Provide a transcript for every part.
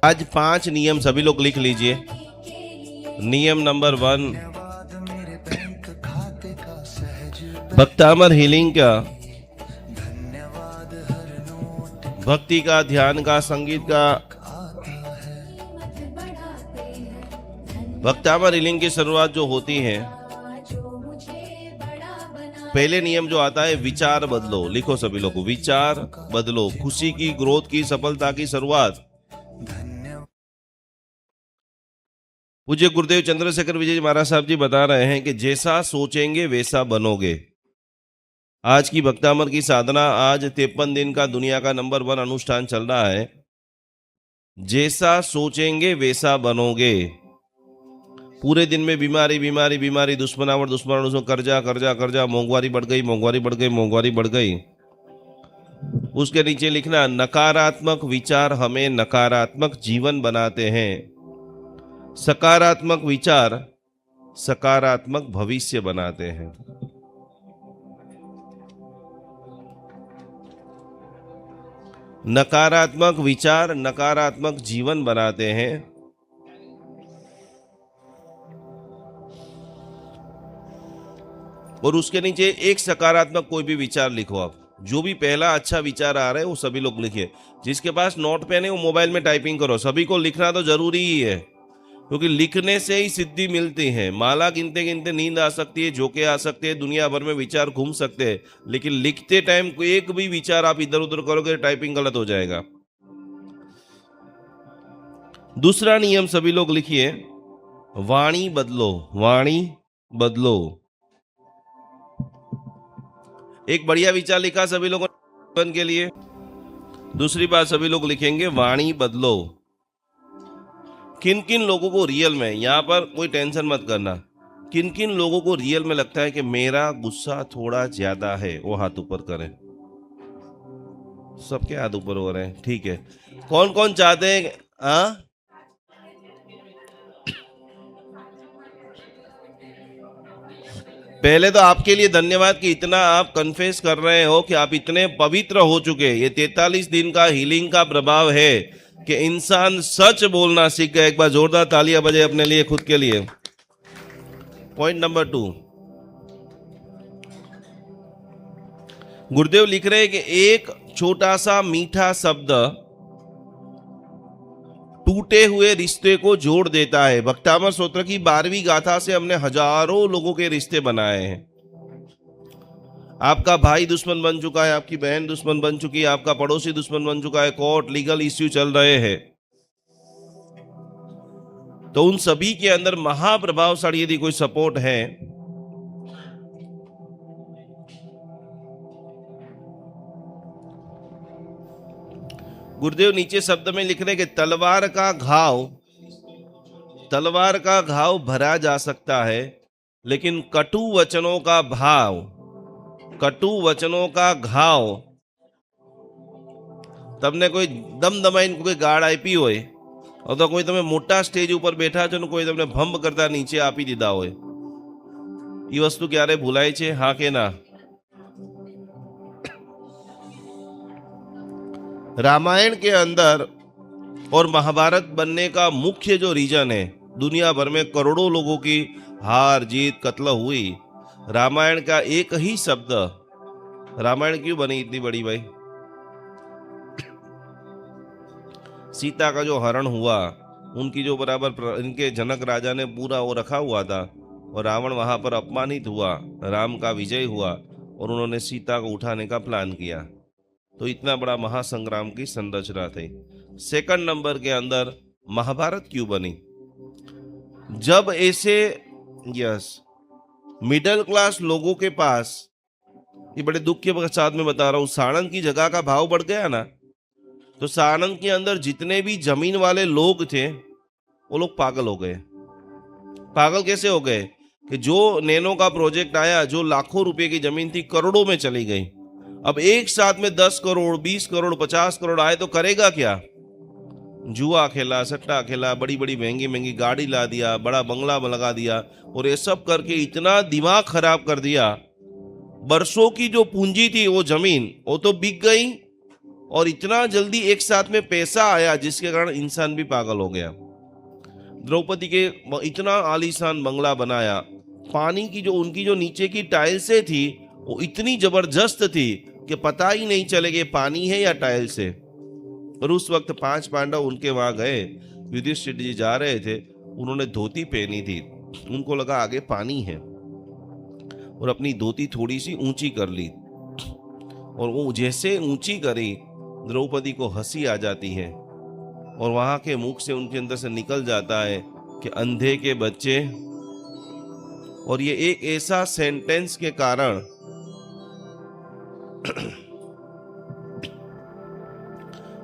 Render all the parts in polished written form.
आज 5 नियम सभी लोग लिख लीजिए। नियम नंबर 1, भक्तामर हीलिंग का, भक्ति का, ध्यान का, संगीत का। भक्तामर हीलिंग की शुरुआत जो होती है, पहले नियम जो आता है, विचार बदलो। लिखो सभी लोग, विचार बदलो। खुशी की, ग्रोथ की, सफलता की शुरुआत। पूज्य गुरुदेव चंद्रशेखर विजय महाराज साहब जी बता रहे हैं कि जैसा सोचेंगे वैसा बनोगे। आज की भक्तामर की साधना, आज 53 दिन का दुनिया का नंबर 1 अनुष्ठान चल रहा है। जैसा सोचेंगे वैसा बनोगे। पूरे दिन में बीमारी बीमारी बीमारी, दुश्मनावट दुश्मनावट, कर्जा कर्जा कर्जा, मोंघवारी बढ़ गई, मोंघवारी बढ़ गई, मोंघवारी बढ़ गई। उसके नीचे लिखना, नकारात्मक विचार हमें नकारात्मक जीवन बनाते हैं, सकारात्मक विचार सकारात्मक भविष्य बनाते हैं। नकारात्मक विचार नकारात्मक जीवन बनाते हैं। और उसके नीचे एक सकारात्मक कोई भी विचार लिखो। आप जो भी पहला अच्छा विचार आ रहा है वो सभी लोग लिखिए। जिसके पास नोट पेन है वो मोबाइल में टाइपिंग करो। सभी को लिखना तो जरूरी ही है, क्योंकि लिखने से ही सिद्धि मिलती है। माला गिनते गिनते नींद आ सकती है, झोंके आ सकते हैं, दुनिया भर में विचार घूम सकते हैं, लेकिन लिखते टाइम कोई एक भी विचार आप इधर उधर करोगे, टाइपिंग गलत हो जाएगा। दूसरा नियम सभी लोग लिखिए, वाणी बदलो। वाणी बदलो। एक बढ़िया विचार लिखा सभी लोगों ने के लिए। दूसरी बात सभी लोग लिखेंगे, वाणी बदलो। किन किन लोगों को रियल में, यहां पर कोई टेंशन मत करना, किन किन लोगों को रियल में लगता है कि मेरा गुस्सा थोड़ा ज्यादा है, वो हाथ ऊपर करें। सबके हाथ ऊपर हो रहे हैं, ठीक है। कौन कौन चाहते हैं? हाँ, पहले तो आपके लिए धन्यवाद कि इतना आप कन्फेस कर रहे हो, कि आप इतने पवित्र हो चुके। ये 43 दिन का हीलिंग का प्रभाव है कि इंसान सच बोलना सीख गया। एक बार जोरदार तालियां बजाए अपने लिए, खुद के लिए। पॉइंट नंबर 2, गुरुदेव लिख रहे हैं कि एक छोटा सा मीठा शब्द टूटे हुए रिश्ते को जोड़ देता है। भक्तामर स्तोत्र की 12वीं गाथा से हमने हजारों लोगों के रिश्ते बनाए हैं। आपका भाई दुश्मन बन चुका है, आपकी बहन दुश्मन बन चुकी है, आपका पड़ोसी दुश्मन बन चुका है, कोर्ट लीगल इश्यू चल रहे हैं। तो उन सभी के अंदर महाप्रभावशाली यदि कोई सपोर्ट है, गुरुदेव नीचे शब्द में लिख रहे कि तलवार का घाव भरा जा सकता है, लेकिन कटु वचनों का घाव तमने कोई दम दमाइन कोई गाढ़ आपी होय, और तो कोई तमे मोटा स्टेज ऊपर बैठा छो ने कोई तमने भंब करता नीचे आपी दीधा होय। ये वस्तु क्यारे भूलाय छे? हाँ के ना? रामायण के अंदर और महाभारत बनने का मुख्य जो रीजन है, दुनिया भर में करोड़ों लोगों की हार जीत कत्ल हुई, रामायण का एक ही शब्द। रामायण क्यों बनी इतनी बड़ी भाई? सीता का जो हरण हुआ, उनकी जो बराबर इनके जनक राजा ने पूरा वो रखा हुआ था, और रावण वहां पर अपमानित हुआ, राम का विजय हुआ, और उन्होंने सीता को उठाने का प्लान किया। तो इतना बड़ा महासंग्राम की संरचना थी। सेकंड नंबर के अंदर महाभारत क्यों बनी? जब ऐसे मिडिल क्लास लोगों के पास, ये बड़े दुख के साथ में बता रहा हूं, साणंद की जगह का भाव बढ़ गया ना, तो साणंद के अंदर जितने भी जमीन वाले लोग थे वो लोग पागल हो गए। पागल कैसे हो गए? कि जो नैनो का प्रोजेक्ट आया, जो लाखों रुपए की जमीन थी करोड़ों में चली गई। अब एक साथ में 10 करोड़ 20 करोड़ 50 करोड़ आए तो करेगा क्या? जुआ खेला, सट्टा खेला, बड़ी बड़ी महंगी महंगी गाड़ी ला दिया, बड़ा बंगला लगा दिया, और ये सब करके इतना दिमाग खराब कर दिया। बरसों की जो पूंजी थी वो जमीन वो तो बिक गई, और इतना जल्दी एक साथ में पैसा आया जिसके कारण इंसान भी पागल हो गया। द्रौपदी के इतना आलीशान बंगला बनाया, पानी की जो उनकी जो नीचे की टाइल्सें थी वो इतनी जबरदस्त थी कि पता ही नहीं चले कि पानी है या टाइल से। और उस वक्त 5 पांडव उनके वहां गए, युधिष्ठिर जी जा रहे थे, उन्होंने धोती पहनी थी, उनको लगा आगे पानी है और अपनी धोती थोड़ी सी ऊंची कर ली, और वो जैसे ऊंची करी द्रौपदी को हंसी आ जाती है और वहां के मुख से उनके अंदर से निकल जाता है कि अंधे के बच्चे। और ये एक ऐसा सेंटेंस के कारण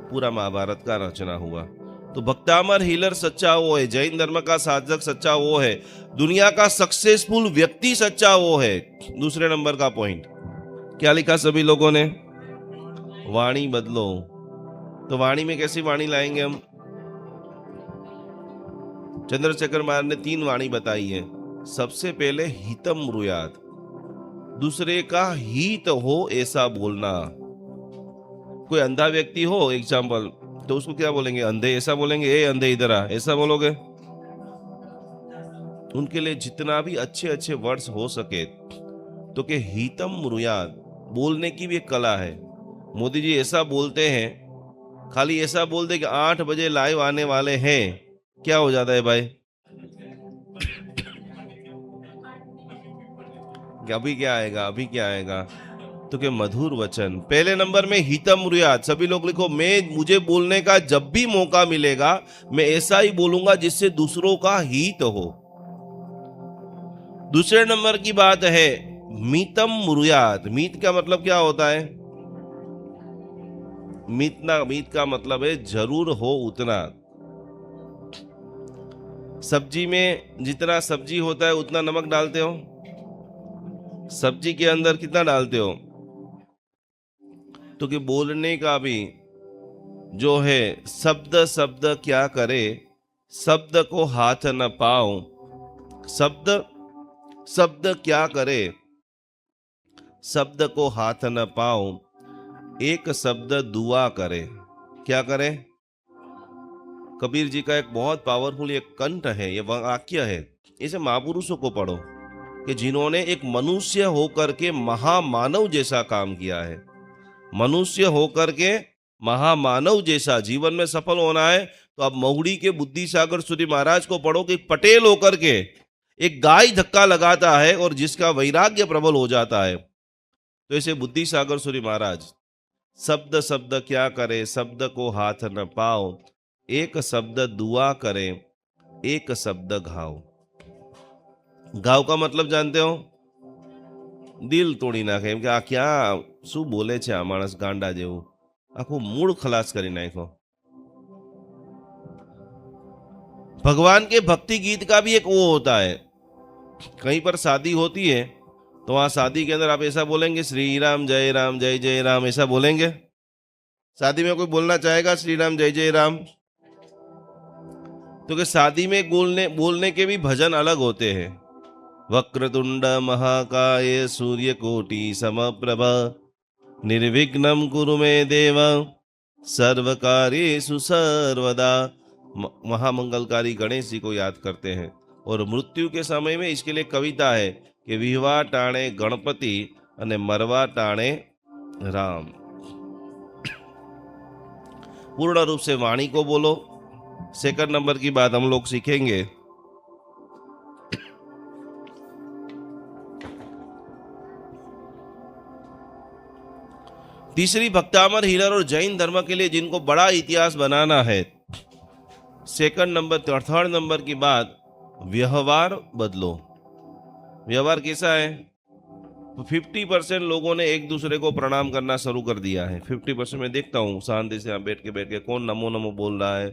पूरा महाभारत का रचना हुआ। तो भक्तामर हीलर सच्चा वो है, जैन धर्म का साधक सच्चा वो है, दुनिया का सक्सेसफुल व्यक्ति सच्चा वो है। दूसरे नंबर का पॉइंट क्या लिखा सभी लोगों ने? वाणी बदलो। तो वाणी में कैसी वाणी लाएंगे हम? चंद्रशेखर महाराज ने 3 वाणी बताई है। सबसे पहले हितम ब्रूयात, दूसरे का हित हो ऐसा बोलना। कोई अंधा व्यक्ति हो एग्जाम्पल, तो उसको क्या बोलेंगे? अंधे ऐसा बोलेंगे, ए अंधे इधर आ, ऐसा बोलोगे? उनके लिए जितना भी अच्छे अच्छे वर्ड्स हो सके तो के हितम ब्रूयात, बोलने की भी एक कला है। मोदी जी ऐसा बोलते हैं, खाली ऐसा बोल दे कि 8 बजे लाइव आने वाले हैं, क्या हो जाता है भाई? अभी क्या आएगा, अभी क्या आएगा? तो के मधुर वचन। पहले नंबर में हितम ब्रूयात, सभी लोग लिखो, मुझे बोलने का जब भी मौका मिलेगा मैं ऐसा ही बोलूंगा जिससे दूसरों का हित हो। दूसरे नंबर की बात है मीतम ब्रूयात। मीत का मतलब क्या होता है? मीत का मतलब है जरूर हो उतना। सब्जी में जितना सब्जी होता है उतना नमक डालते हो? सब्जी के अंदर कितना डालते हो? तो कि बोलने का भी जो है, शब्द शब्द क्या करे, शब्द को हाथ न पाओ। शब्द शब्द क्या करे, शब्द को हाथ न पाओ, एक शब्द दुआ करे। क्या करे? कबीर जी का एक बहुत पावरफुल ये कंठ है, ये वाक्य है, इसे महापुरुषों को पढ़ो कि जिन्होंने एक मनुष्य होकर के महामानव जैसा काम किया है। मनुष्य होकर के महामानव जैसा जीवन में सफल होना है तो आप महुड़ी के बुद्धि सागर सूरी महाराज को पढ़ो कि पटेल होकर के एक गाय धक्का लगाता है और जिसका वैराग्य प्रबल हो जाता है। तो ऐसे बुद्धि सागर सूरी महाराज, शब्द शब्द क्या करे, शब्द को हाथ न पाओ, एक शब्द दुआ करे, एक शब्द घाव। घाव का मतलब जानते हो? दिल तोड़ी नाखे, એમ કે આ ક્યાં શું બોલે છે આ માણસ ગાંડા જેવું, આખું મૂળ ખલાસ કરી નાખ્યો। भगवान के भक्ति गीत का भी एक वो होता है, कहीं पर शादी होती है तो वहां शादी के अंदर आप ऐसा बोलेंगे श्री राम जय जय राम, ऐसा बोलेंगे? शादी में कोई बोलना चाहेगा श्री राम जय जय राम? तो कि शादी में बोलने के भी भजन अलग होते हैं। वक्रतुंड महाकाय सूर्यकोटि समप्रभ निर्विघ्नं कुरु मे देव सर्वकार्येषु सर्वदा। महामंगलकारी गणेश जी को याद करते हैं। और मृत्यु के समय में इसके लिए कविता है कि विवाह टाणे गणपति अने मरवा टाणे राम। पूर्ण रूप से वाणी को बोलो। सेकंड नंबर की बात हम लोग सीखेंगे, तीसरी भक्तामर हीलर और जैन धर्म के लिए जिनको बड़ा इतिहास बनाना है, थर्ड नंबर की बात, व्यवहार बदलो। व्यवहार कैसा है? 50% लोगों ने एक दूसरे को प्रणाम करना शुरू कर दिया है। 50% मैं देखता हूँ शांति से यहाँ बैठ के कौन नमो नमो बोल रहा है।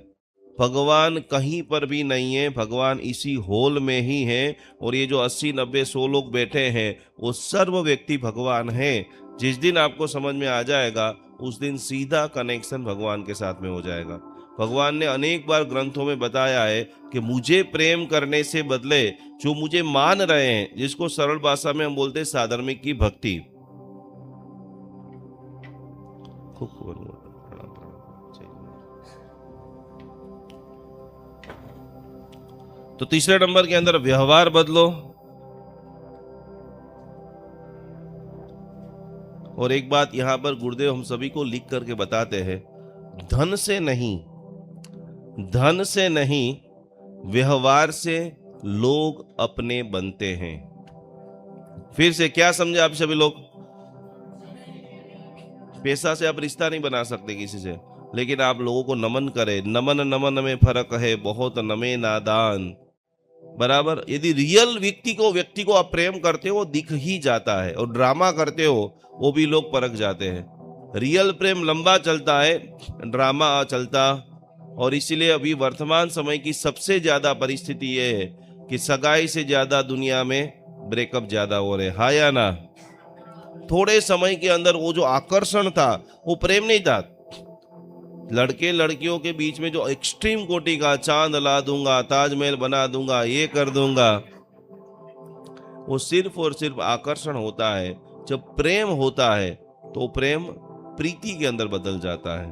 भगवान कहीं पर भी नहीं है, भगवान इसी हॉल में ही है। और ये जो 80 90 100 लोग बैठे हैं वो सर्व व्यक्ति भगवान है। जिस दिन आपको समझ में आ जाएगा उस दिन सीधा कनेक्शन भगवान के साथ में हो जाएगा। भगवान ने अनेक बार ग्रंथों में बताया है कि मुझे प्रेम करने से बदले जो मुझे मान रहे हैं, जिसको सरल भाषा में हम बोलते हैं साधर्मिक की भक्ति। खूब तो तीसरे नंबर के अंदर व्यवहार बदलो। और एक बात यहां पर गुरुदेव हम सभी को लिख करके बताते हैं, धन से नहीं, धन से नहीं, व्यवहार से लोग अपने बनते हैं। फिर से क्या समझे आप सभी लोग? पैसा से आप रिश्ता नहीं बना सकते किसी से, लेकिन आप लोगों को नमन करें। नमन नमन में फर्क है, बहुत नमे नादान। बराबर। यदि रियल व्यक्ति को आप प्रेम करते हो वो दिख ही जाता है, और ड्रामा करते हो वो भी लोग परख जाते हैं। रियल प्रेम लंबा चलता है, ड्रामा चलता। और इसीलिए अभी वर्तमान समय की सबसे ज्यादा परिस्थिति ये है कि सगाई से ज्यादा दुनिया में ब्रेकअप ज्यादा हो रहे। हाँ या ना? थोड़े समय के अंदर वो जो आकर्षण था वो प्रेम नहीं था। लड़के लड़कियों के बीच में जो एक्सट्रीम कोटि का चांद ला दूंगा, ताजमहल बना दूंगा, ये कर दूंगा, वो सिर्फ और सिर्फ आकर्षण होता है। जब प्रेम होता है तो प्रेम प्रीति के अंदर बदल जाता है।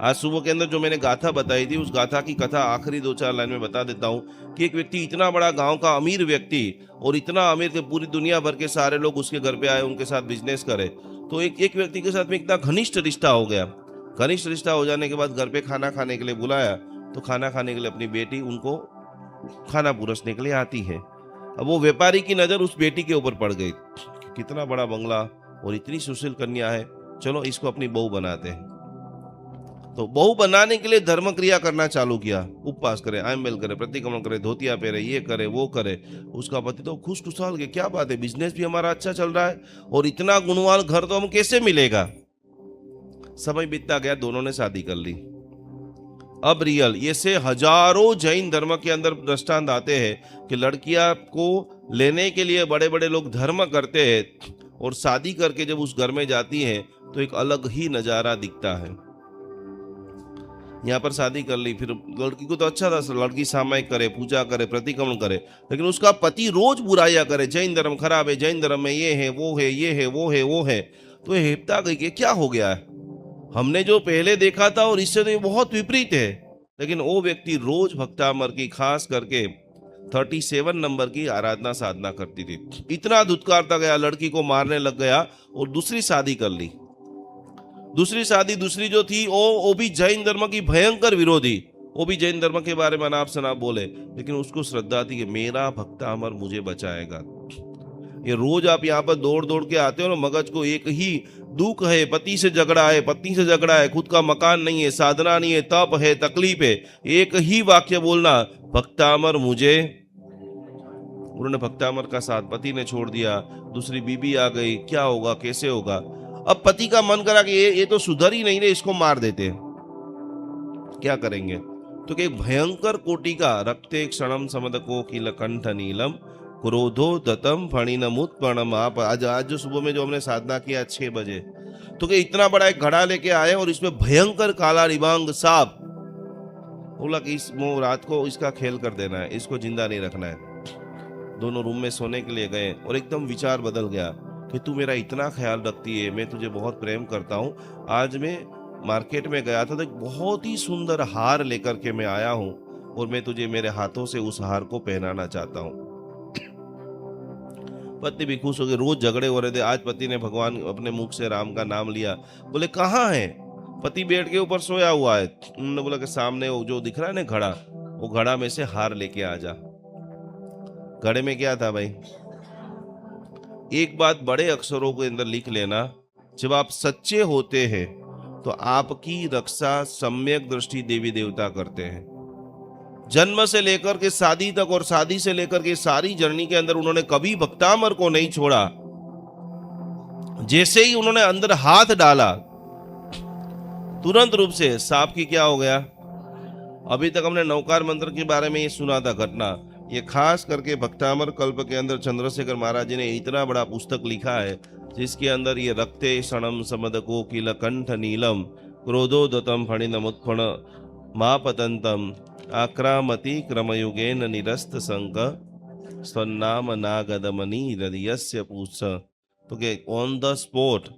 आज सुबह के अंदर जो मैंने गाथा बताई थी, उस गाथा की कथा आखिरी 2-4 लाइन में बता देता हूं कि एक व्यक्ति, इतना बड़ा गांव का अमीर व्यक्ति, और इतना अमीर कि पूरी दुनिया भर के सारे लोग उसके घर पे आए, उनके साथ बिजनेस करे। तो एक व्यक्ति के साथ में इतना घनिष्ठ रिश्ता हो गया। घनिष्ठ रिश्ता हो जाने के बाद घर पे खाना खाने के लिए बुलाया, तो खाना खाने के लिए अपनी बेटी उनको खाना पुरसने के लिए आती है। अब वो व्यापारी की नजर उस बेटी के ऊपर पड़ गई, कितना बड़ा बंगला और इतनी सुशील कन्या है, चलो इसको अपनी बहू बनाते हैं। तो बहू बनाने के लिए धर्म क्रिया करना चालू किया। उपवास करे, आयम्बेल करे, प्रतिक्रमण करे, धोतिया पहरे, ये करे वो करे। उसका पति तो खुश खुशहाल के, क्या बात है, बिजनेस भी हमारा अच्छा चल रहा है और इतना गुणवान घर तो हम कैसे मिलेगा। समय बीतता गया, दोनों ने शादी कर ली। अब रियल ये से हजारों जैन धर्म के अंदर दृष्टांत आते हैं कि लड़कियां को लेने के लिए बड़े बड़े लोग धर्म करते हैं, और शादी करके जब उस घर में जाती है तो एक अलग ही नजारा दिखता है। यहाँ पर शादी कर ली, फिर लड़की को तो अच्छा था, लड़की सामायिक करे, पूजा करे, प्रतिक्रमण करे, लेकिन उसका पति रोज बुराइयां करे, जैन धर्म खराब है, जैन धर्म में ये है वो है, ये है वो है वो है। तो ये हेपता गई कि क्या हो गया है, हमने जो पहले देखा था और इससे तो ये बहुत विपरीत है। लेकिन वो व्यक्ति रोज भक्तामर की, खास करके 37 नंबर की आराधना साधना करती थी। इतना धुतकारता गया, लड़की को मारने लग गया और दूसरी शादी कर ली। दूसरी जो थी वो भी जैन धर्म की भयंकर विरोधी, वो भी जैन धर्म के बारे में अनाप शनाप बोले, लेकिन उसको श्रद्धा थी कि मेरा भक्ता अमर मुझे बचाएगा। ये रोज आप यहाँ पर दौड़ दौड़ के आते हो ना, मगज को एक ही दुख है, पति से झगड़ा है, पत्नी से झगड़ा है, खुद का मकान नहीं है, साधना नहीं है, तप है, तकलीफ है, एक ही वाक्य बोलना, भक्तामर मुझे। उन्होंने भक्तामर का साथ, पति ने छोड़ दिया, दूसरी बीबी आ गई, क्या होगा, कैसे होगा। अब पति का मन करा कि ये तो सुधर ही नहीं रहे, इसको मार देते हैं, क्या करेंगे। तो कि भयंकर कोटि का रक्ते क्षणम समदको किल कंठ नीलम क्रोधो दतम फणिनमुत्पणम। आप आज जो सुबह में जो हमने साधना किया 6 बजे, तो कि इतना बड़ा एक घड़ा लेके आए और इसमें भयंकर काला रिबांग सांप। बोला कि इस रात को इसका खेल कर देना है, इसको जिंदा नहीं रखना है। दोनों रूम में सोने के लिए गए और एकदम विचार बदल गया कि तू मेरा इतना ख्याल रखती है, मैं तुझे बहुत प्रेम करता हूँ। आज मैं मार्केट में गया था तो एक बहुत ही सुंदर हार लेकर के मैं आया हूँ, और मैं तुझे मेरे हाथों से उस हार को पहनाना चाहता हूँ। पति भी खुश हो गए, रोज झगड़े हो रहे थे, आज पति ने भगवान अपने मुख से राम का नाम लिया। बोले कहाँ है? पति बेड के ऊपर सोया हुआ है। उन्होंने बोला कि सामने वो जो दिख रहा है ना घड़ा, वो घड़ा में से हार लेके आ जा। घड़े में क्या था भाई? एक बात बड़े अक्षरों के अंदर लिख लेना, जब आप सच्चे होते हैं तो आपकी रक्षा सम्यक दृष्टि देवी देवता करते हैं। जन्म से लेकर के शादी तक और शादी से लेकर के सारी जर्नी के अंदर उन्होंने कभी भक्तामर को नहीं छोड़ा। जैसे ही उन्होंने अंदर हाथ डाला, तुरंत रूप से सांप की क्या हो गया। अभी तक हमने नौकार मंत्र के बारे में ये सुना था घटना, ये खास करके भक्तामर कल्प के अंदर चंद्रशेखर महाराज जी ने इतना बड़ा पुस्तक लिखा है, जिसके अंदर ये रक्ते क्षणम समदको किल कंठ नीलम क्रोधोदतम फणिनमुत्फण मापतंतम आक्रामति क्रमयुगेन निरस्त संक स्वनाम नागदमनी हृदयस्य पूछ। तो कि ऑन द स्पॉट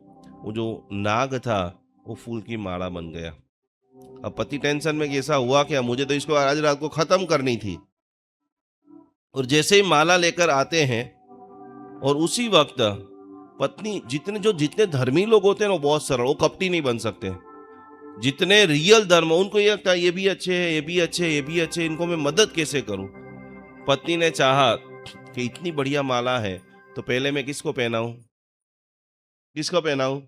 वो जो नाग था वो फूल की माला बन गया। अब पति टेंशन में कि ऐसा हुआ क्या, मुझे तो इसको आज रात को खत्म करनी थी। और जैसे ही माला लेकर आते हैं और उसी वक्त पत्नी, जितने धर्मी लोग होते हैं ना, वो बहुत सरल, वो कपटी नहीं बन सकते। जितने रियल धर्म, उनको ये लगता है ये भी अच्छे हैं, ये भी अच्छे, ये भी अच्छे, इनको मैं मदद कैसे करूं। पत्नी ने चाहा कि इतनी बढ़िया माला है तो पहले मैं किसको पहनाऊं, किसको पहनाऊं।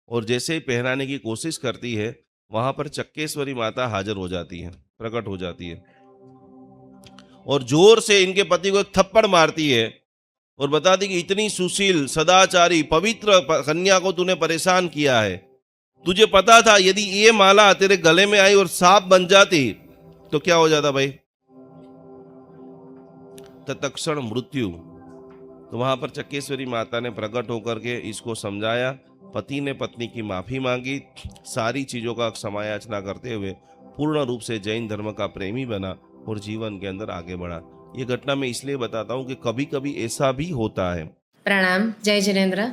और जैसे ही पहनाने की कोशिश करती है, वहां पर चक्केश्वरी माता हाजिर हो जाती है, प्रकट हो जाती है, और जोर से इनके पति को एक थप्पड़ मारती है और बताती कि इतनी सुशील, सदाचारी, पवित्र कन्या को तूने परेशान किया है। तुझे पता था यदि ये माला तेरे गले में आई और सांप बन जाती तो क्या हो जाता भाई, तत्क्षण मृत्यु। तो वहां पर चक्केश्वरी माता ने प्रकट होकर के इसको समझाया। पति ने पत्नी की माफी मांगी, सारी चीजों का क्षमायाचना करते हुए पूर्ण रूप से जैन धर्म का प्रेमी बना और जीवन के अंदर आगे बढ़ा। ये घटना मैं इसलिए बताता हूँ कि कभी कभी ऐसा भी होता है। प्रणाम, जय जिनेंद्र।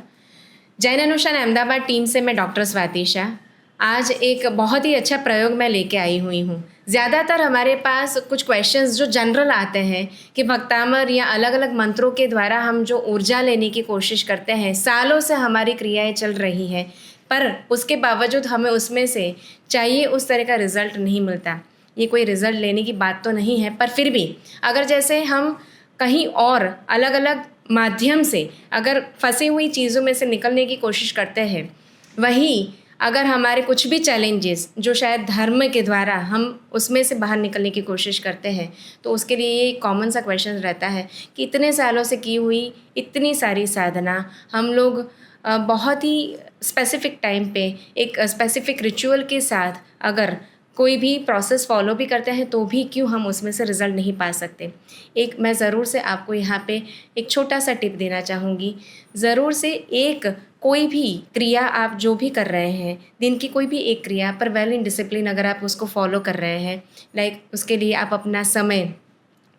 जैन अनुष्ठान अहमदाबाद टीम से मैं डॉक्टर स्वाति शाह। आज एक बहुत ही अच्छा प्रयोग मैं लेके आई हुई हूँ। ज़्यादातर हमारे पास कुछ क्वेश्चंस जो जनरल आते हैं कि भक्तामर या अलग अलग मंत्रों के द्वारा हम जो ऊर्जा लेने की कोशिश करते हैं, सालों से हमारी क्रियाएं चल रही हैं, पर उसके बावजूद हमें उसमें से चाहिए उस तरह का रिज़ल्ट नहीं मिलता। ये कोई रिज़ल्ट लेने की बात तो नहीं है, पर फिर भी अगर जैसे हम कहीं और अलग अलग माध्यम से अगर फंसी हुई चीज़ों में से निकलने की कोशिश करते हैं, वहीं अगर हमारे कुछ भी चैलेंजेस जो शायद धर्म के द्वारा हम उसमें से बाहर निकलने की कोशिश करते हैं, तो उसके लिए ये कॉमन सा क्वेश्चन रहता है कि इतने सालों से की हुई इतनी सारी साधना हम लोग बहुत ही स्पेसिफिक टाइम पे एक स्पेसिफिक रिचुअल के साथ अगर कोई भी प्रोसेस फॉलो भी करते हैं तो भी क्यों हम उसमें से रिज़ल्ट नहीं पा सकते। एक मैं ज़रूर से आपको यहाँ पे एक छोटा सा टिप देना चाहूँगी। ज़रूर से एक कोई भी क्रिया आप जो भी कर रहे हैं, दिन की कोई भी एक क्रिया पर वेल इन डिसिप्लिन अगर आप उसको फॉलो कर रहे हैं, लाइक उसके लिए आप अपना समय,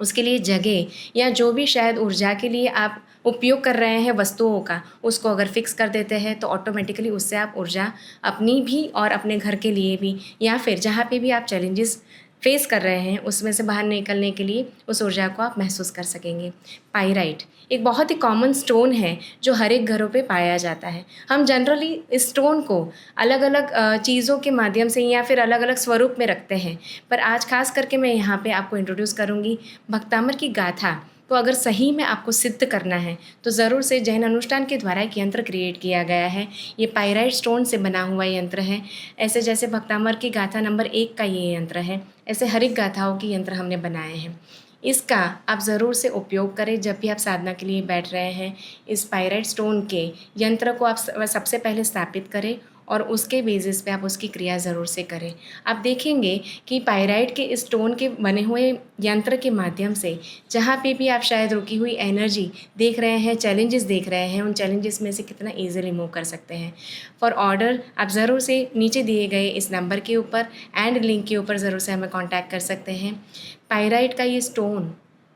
उसके लिए जगह या जो भी शायद ऊर्जा के लिए आप उपयोग कर रहे हैं वस्तुओं का, उसको अगर फिक्स कर देते हैं तो ऑटोमेटिकली उससे आप ऊर्जा अपनी भी और अपने घर के लिए भी या फिर जहाँ पे भी आप चैलेंजेस फेस कर रहे हैं उसमें से बाहर निकलने के लिए उस ऊर्जा को आप महसूस कर सकेंगे। पाइराइट एक बहुत ही कॉमन स्टोन है जो हर एक घरों पे पाया जाता है। हम जनरली इस स्टोन को अलग अलग चीज़ों के माध्यम से या फिर अलग अलग स्वरूप में रखते हैं, पर आज खास करके मैं यहाँ पे आपको इंट्रोड्यूस करूँगी भक्तामर की गाथा को। अगर सही में आपको सिद्ध करना है तो ज़रूर से जैन अनुष्ठान के द्वारा एक यंत्र क्रिएट किया गया है। ये पाइराइट स्टोन से बना हुआ यंत्र है। ऐसे जैसे भक्तामर की गाथा नंबर 1 का ये यंत्र है, ऐसे हर एक गाथाओं के यंत्र हमने बनाए हैं। इसका आप ज़रूर से उपयोग करें जब भी आप साधना के लिए बैठ रहे हैं। इस पाइराइट स्टोन के यंत्र को आप सबसे पहले स्थापित करें और उसके बेसिस पे आप उसकी क्रिया ज़रूर से करें। आप देखेंगे कि पाइराइट के इस स्टोन के बने हुए यंत्र के माध्यम से जहाँ पे भी आप शायद रुकी हुई एनर्जी देख रहे हैं, चैलेंजेस देख रहे हैं, उन चैलेंजेस में से कितना ईजिली मूव कर सकते हैं। फॉर ऑर्डर आप ज़रूर से नीचे दिए गए इस नंबर के ऊपर एंड लिंक के ऊपर ज़रूर से हमें कॉन्टैक्ट कर सकते हैं। पाइराइट का ये स्टोन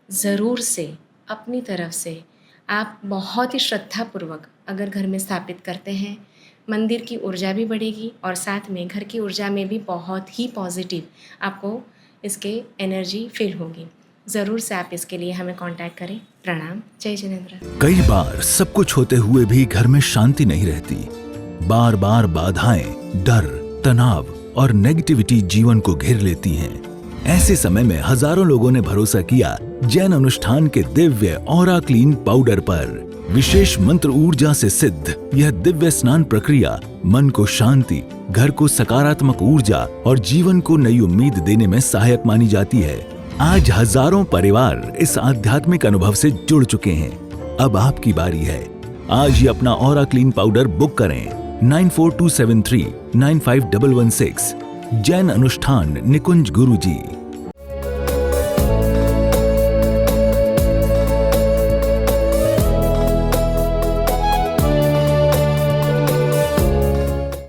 ज़रूर से अपनी तरफ से आप बहुत ही श्रद्धापूर्वक अगर घर में स्थापित करते हैं, मंदिर की ऊर्जा भी बढ़ेगी और साथ में घर की ऊर्जा में भी बहुत ही पॉजिटिव आपको इसके एनर्जी फील होगी। ज़रूर से आप इसके लिए हमें कांटेक्ट करें। प्रणाम, जय जिनेंद्र। कई बार सब कुछ होते हुए भी घर में शांति नहीं रहती। बार बार बाधाएं, डर, तनाव और नेगेटिविटी जीवन को घेर लेती हैं। ऐसे समय में हजारों लोगों ने भरोसा किया जैन अनुष्ठान के दिव्य ऑरा क्लीन पाउडर पर। विशेष मंत्र ऊर्जा से सिद्ध यह दिव्य स्नान प्रक्रिया मन को शांति, घर को सकारात्मक ऊर्जा और जीवन को नई उम्मीद देने में सहायक मानी जाती है। आज हजारों परिवार इस आध्यात्मिक अनुभव से जुड़ चुके हैं। अब आपकी बारी है। आज ही अपना ऑरा क्लीन पाउडर बुक करें 9427395116। जैन अनुष्ठान निकुंज गुरुजी।